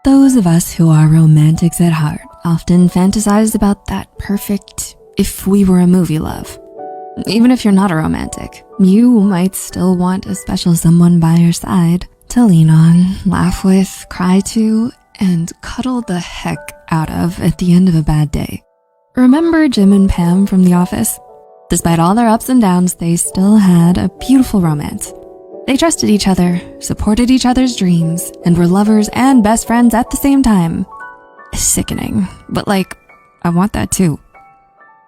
Those of us who are romantics at heart often fantasize about that perfect if we were a movie love. Even if you're not a romantic, you might still want a special someone by your side to lean on, laugh with, cry to, and cuddle the heck out of at the end of a bad day. Remember Jim and Pam from The Office? Despite all their ups and downs, they still had a beautiful romance. They trusted each other, supported each other's dreams, and were lovers and best friends at the same time. Sickening, but I want that too.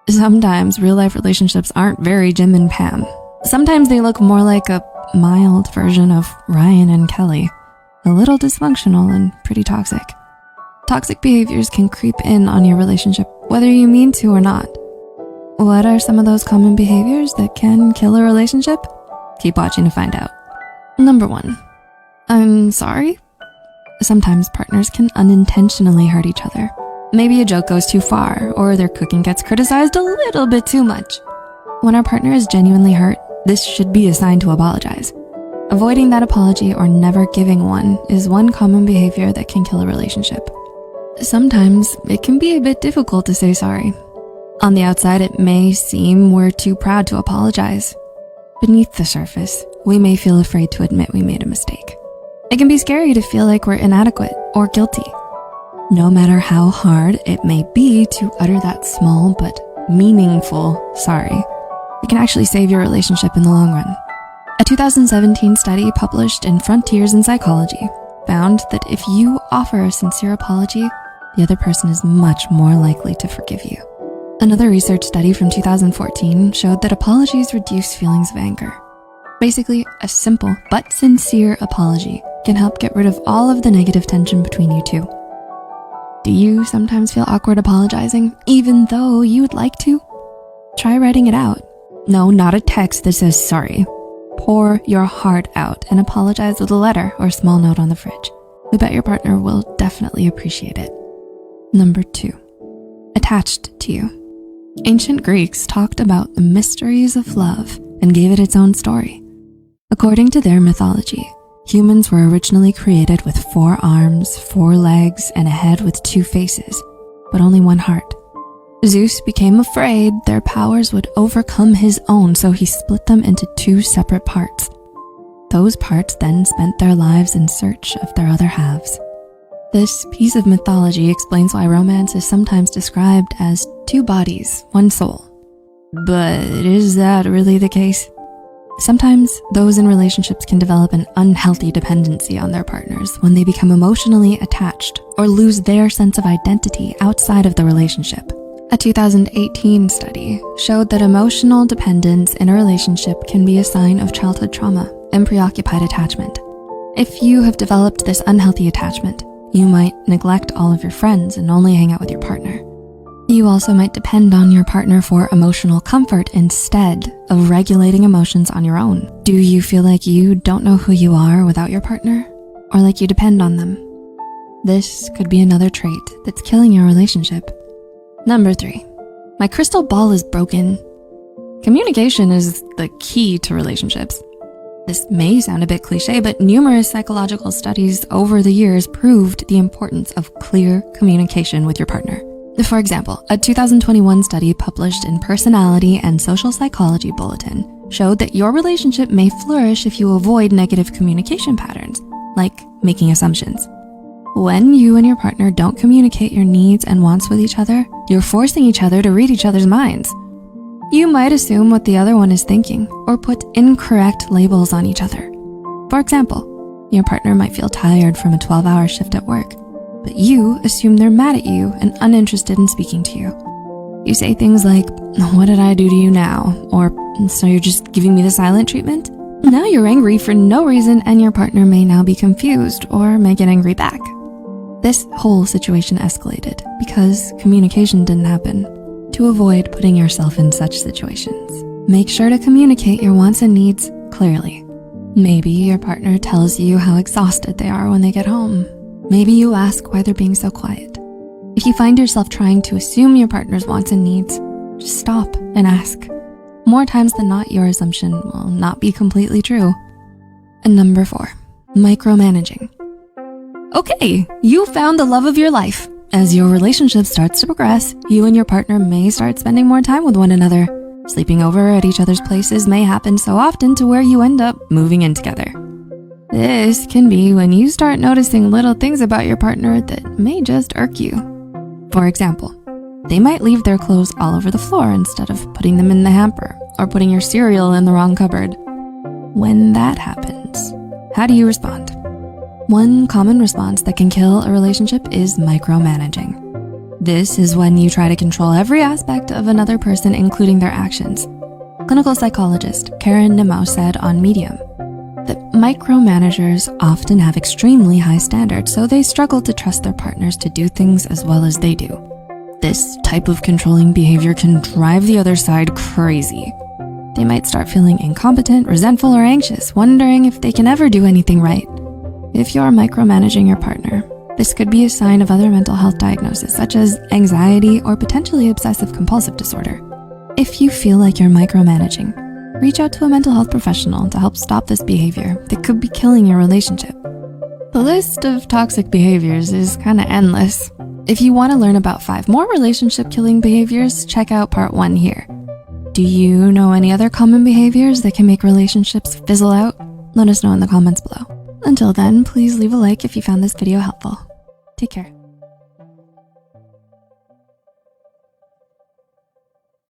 Sometimes real-life relationships aren't very Jim and Pam. Sometimes they look more like a mild version of Ryan and Kelly, a little dysfunctional and pretty toxic. Toxic behaviors can creep in on your relationship, whether you mean to or not. What are some of those common behaviors that can kill a relationship? Keep watching to find out. Number 1, I'm sorry. Sometimes partners can unintentionally hurt each other. Maybe a joke goes too far, or their cooking gets criticized a little bit too much. When our partner is genuinely hurt, this should be a sign to apologize. Avoiding that apology or never giving one is one common behavior that can kill a relationship. Sometimes it can be a bit difficult to say sorry. On the outside, it may seem we're too proud to apologize. Beneath the surface, we may feel afraid to admit we made a mistake. It can be scary to feel like we're inadequate or guilty. No matter how hard it may be to utter that small but meaningful sorry, it can actually save your relationship in the long run. A 2017 study published in Frontiers in Psychology found that if you offer a sincere apology, the other person is much more likely to forgive you. Another research study from 2014 showed that apologies reduce feelings of anger. Basically, a simple but sincere apology can help get rid of all of the negative tension between you two. Do you sometimes feel awkward apologizing, even though you would like to? Try writing it out. No, not a text that says sorry. Pour your heart out and apologize with a letter or small note on the fridge. We bet your partner will definitely appreciate it. Number 2, attached to you. Ancient Greeks talked about the mysteries of love and gave it its own story. According to their mythology, humans were originally created with 4 arms, 4 legs, and a head with 2 faces, but only 1 heart. Zeus became afraid their powers would overcome his own, so he split them into 2 separate parts. Those parts then spent their lives in search of their other halves. This piece of mythology explains why romance is sometimes described as 2 bodies, 1 soul. But is that really the case? Sometimes those in relationships can develop an unhealthy dependency on their partners when they become emotionally attached or lose their sense of identity outside of the relationship. A 2018 study showed that emotional dependence in a relationship can be a sign of childhood trauma and preoccupied attachment. If you have developed this unhealthy attachment, you might neglect all of your friends and only hang out with your partner. You also might depend on your partner for emotional comfort instead of regulating emotions on your own. Do you feel like you don't know who you are without your partner, or like you depend on them? This could be another trait that's killing your relationship. Number 3, my crystal ball is broken. Communication is the key to relationships. This may sound a bit cliche, but numerous psychological studies over the years proved the importance of clear communication with your partner. For example, a 2021 study published in Personality and Social Psychology Bulletin showed that your relationship may flourish if you avoid negative communication patterns, like making assumptions. When you and your partner don't communicate your needs and wants with each other, you're forcing each other to read each other's minds. You might assume what the other one is thinking or put incorrect labels on each other. For example, your partner might feel tired from a 12-hour shift at work, but you assume they're mad at you and uninterested in speaking to you. You say things like, "What did I do to you now?" Or, "So you're just giving me the silent treatment?" Now you're angry for no reason, and your partner may now be confused or may get angry back. This whole situation escalated because communication didn't happen. To avoid putting yourself in such situations, make sure to communicate your wants and needs clearly. Maybe your partner tells you how exhausted they are when they get home. Maybe you ask why they're being so quiet. If you find yourself trying to assume your partner's wants and needs, just stop and ask. More times than not, your assumption will not be completely true. And number 4, micromanaging. Okay, you found the love of your life. As your relationship starts to progress, you and your partner may start spending more time with one another. Sleeping over at each other's places may happen so often to where you end up moving in together. This can be when you start noticing little things about your partner that may just irk you. For example, they might leave their clothes all over the floor instead of putting them in the hamper, or putting your cereal in the wrong cupboard. When that happens, how do you respond? One common response that can kill a relationship is micromanaging. This is when you try to control every aspect of another person, including their actions. Clinical psychologist Karen Nimmo said on Medium that micromanagers often have extremely high standards, so they struggle to trust their partners to do things as well as they do. This type of controlling behavior can drive the other side crazy. They might start feeling incompetent, resentful, or anxious, wondering if they can ever do anything right. If you're micromanaging your partner, this could be a sign of other mental health diagnoses such as anxiety or potentially obsessive compulsive disorder. If you feel like you're micromanaging, reach out to a mental health professional to help stop this behavior that could be killing your relationship. The list of toxic behaviors is kind of endless. If you want to learn about 5 more relationship killing behaviors, check out part 1 here. Do you know any other common behaviors that can make relationships fizzle out? Let us know in the comments below. Until then, please leave a like if you found this video helpful. Take care.